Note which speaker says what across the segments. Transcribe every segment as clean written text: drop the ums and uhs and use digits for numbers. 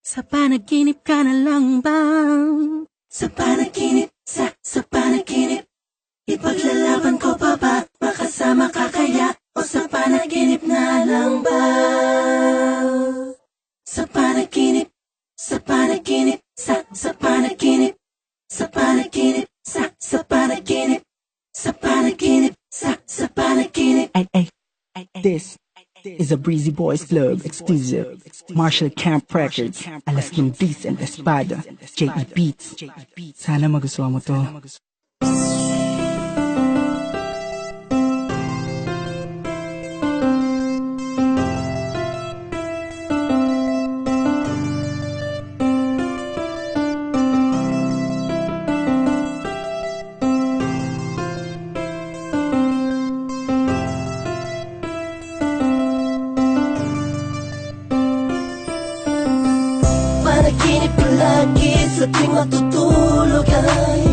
Speaker 1: Sa panaginip ka na lang ba? Sa panaginip, sa panaginip, ipaglalaban ko pa ba? Makasama ka kaya? O sa panaginip na lang ba? Sa panaginip, sa panaginip, sa panaginip, sa panaginip, sa panaginip, sa panaginip, sa panaginip.
Speaker 2: This is a Breezy Boys Club exclusive. Marshall Camp Records, Alaskan Beats and Espada, J.E. Beats. Sana magustuhan mo to.
Speaker 1: Panaginip ko lagi sa tuwing matutulog ay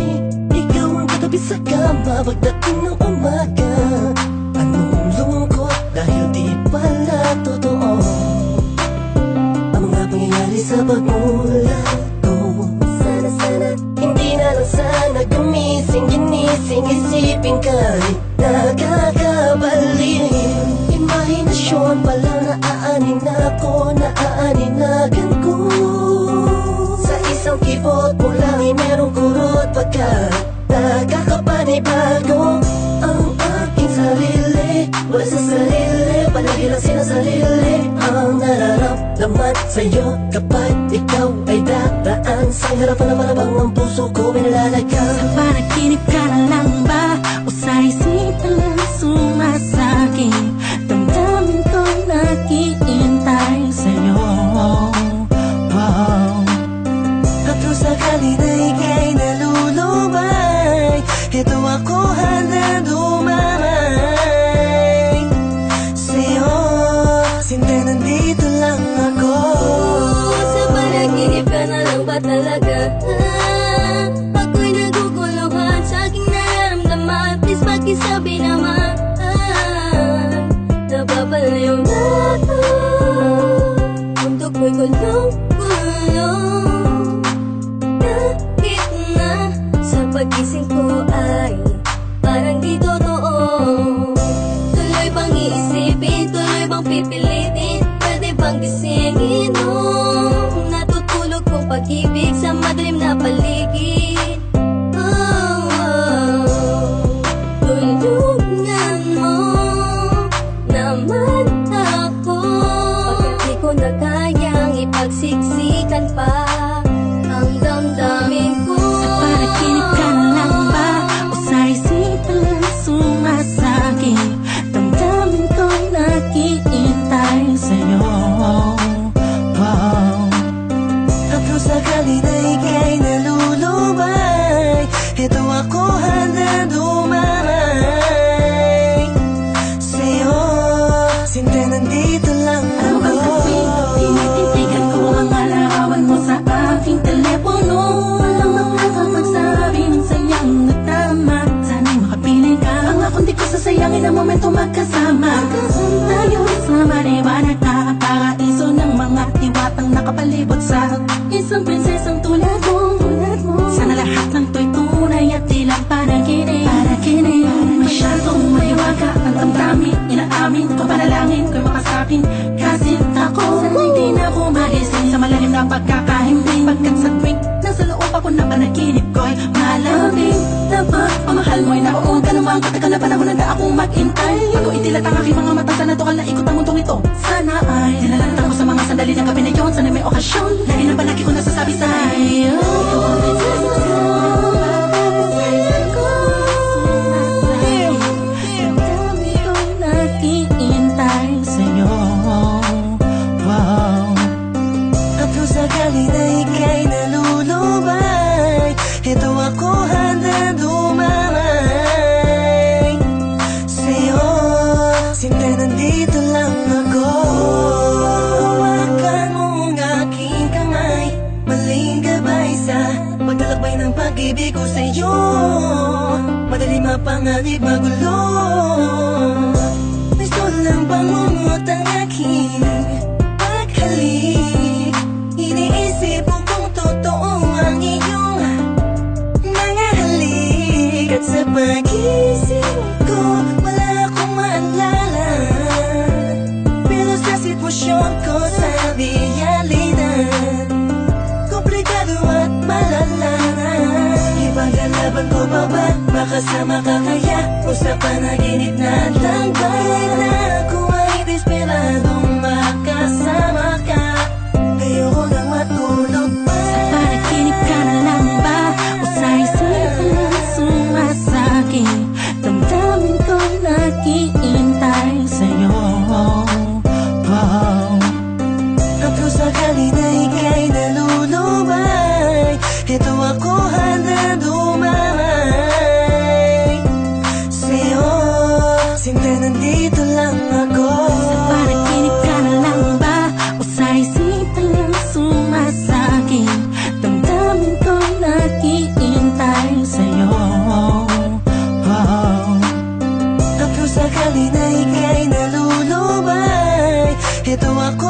Speaker 1: ikaw ang katabi sa kama pagdating ng umaga. Anong lungkot dahil di pala totoo ang mga pangyayari sa pagmulat ko. Sana hindi na lang sana gumising, ginising, isipin ka'y nakakabaliw. Imahinasyon pala naaanin ako, naaaninagan ko. Sa isang kibot mo lang ay merong kurot pagkat nakakapanibago ang aking sarili. Wala sa sarili, palagi lang sinasarili ang nararamdaman sa'yo kapag ikaw ay dadaan sa harapan na parabang ang puso ko may nalalaga. Sa panaginip ka na lang ba? O sa isipan lang sumasakit? Damdamin ko'y naghihintay sa'yo. At kung sakali na ika'y nalulumay, ito ako handa dumamay sa'yo. Sinde nandito lang ako.
Speaker 3: Sa panaginip ka na lang ba talaga? Ako'y naguguluhan sa aking nararamdaman. Please pakisabi naman, napapalayo na ako. Mundo ko'y gulong-gulong. Kahit na sa pagising ko ay parang di totoo. Tuloy bang iisipin, tuloy bang pipilitin? Pwede bang gisingin nung natutulog kong pag-ibig sa madilim na paligid? Tulungan mo naman ako. Pagkat di ko na kayang ipagsiksikan pa ang damdamin ko.
Speaker 1: Sa panaginip ka na lang ba? O sa isipan lang sumasakit? Damdamin ko'y naghihintay sa'yo. At kung sakali na ika'y nalulumay, ito ako handa dumamay sa'yo. Sinde nandito lang ako. Tinitintigan ko ang mga larawan mo sa aking telepono. Walang makakapagsabi ng sayang na tama. Sana'y makapiling ka. Pangakong di ko sasayangin ang momento magkasama. Tayo sa maliwanag na paraiso ng mga diwatang nakapalibot sa isang prinsesang tulad mo. Sana lahat ng to'y tunay at di lang panaginip. Masyadong mahiwaga ang damdamin. Inaamin ko panalangin ko'y makasakin. Kasi ako sana hindi na ako magising sa malalim na pagkakahimbing. Pagkat sa tuwing nasa loob ako na panaginip ko'y malamig. Dapat pamahal mo'y naroon ka naman. Katagal na panahon na akong maghintay. Bago itilat ang aking mga mata sa natural na ikot ang mundong ito. Sana ay nilalantang ko sa mga sandali ng gabi na yun. Sana may okasyon. Lagi na palagi ko nasasabi sa'yo. Sakali na ika'y nalulumay, ito ako handa dumamay sa'yo. Sinde nandito lang ako. Hawakan mo ang aking kamay, maling gabay sa paglalakbay ng pag-ibig ko sa'yo. Madali mapanganib magulo. Gusto lang bang umutang aking paghalin. ko sa realidad. Komplikado at malala na. Ipaglalaban ko pa ba? Makasama ka kaya? O sa panaginip na lang ba? Na ako ay desperadong makasama ka. Ayoko nang matulog pa.
Speaker 3: Sa panaginip ka na lang ba? O sa isipan lang sumasakit? Damdamin ko'y naghihintay sa'yo.
Speaker 1: At kung sakali na ika'y nalulubay, ito ako handa dumay sa'yo. Sinta nandito lang ako.
Speaker 3: Sa panaginip ka na lang ba? O sa isipan lang sumasakit? Damdamin ko'y naghihintay sa'yo.
Speaker 1: At kung sakali na ika'y nalulubay, ito ako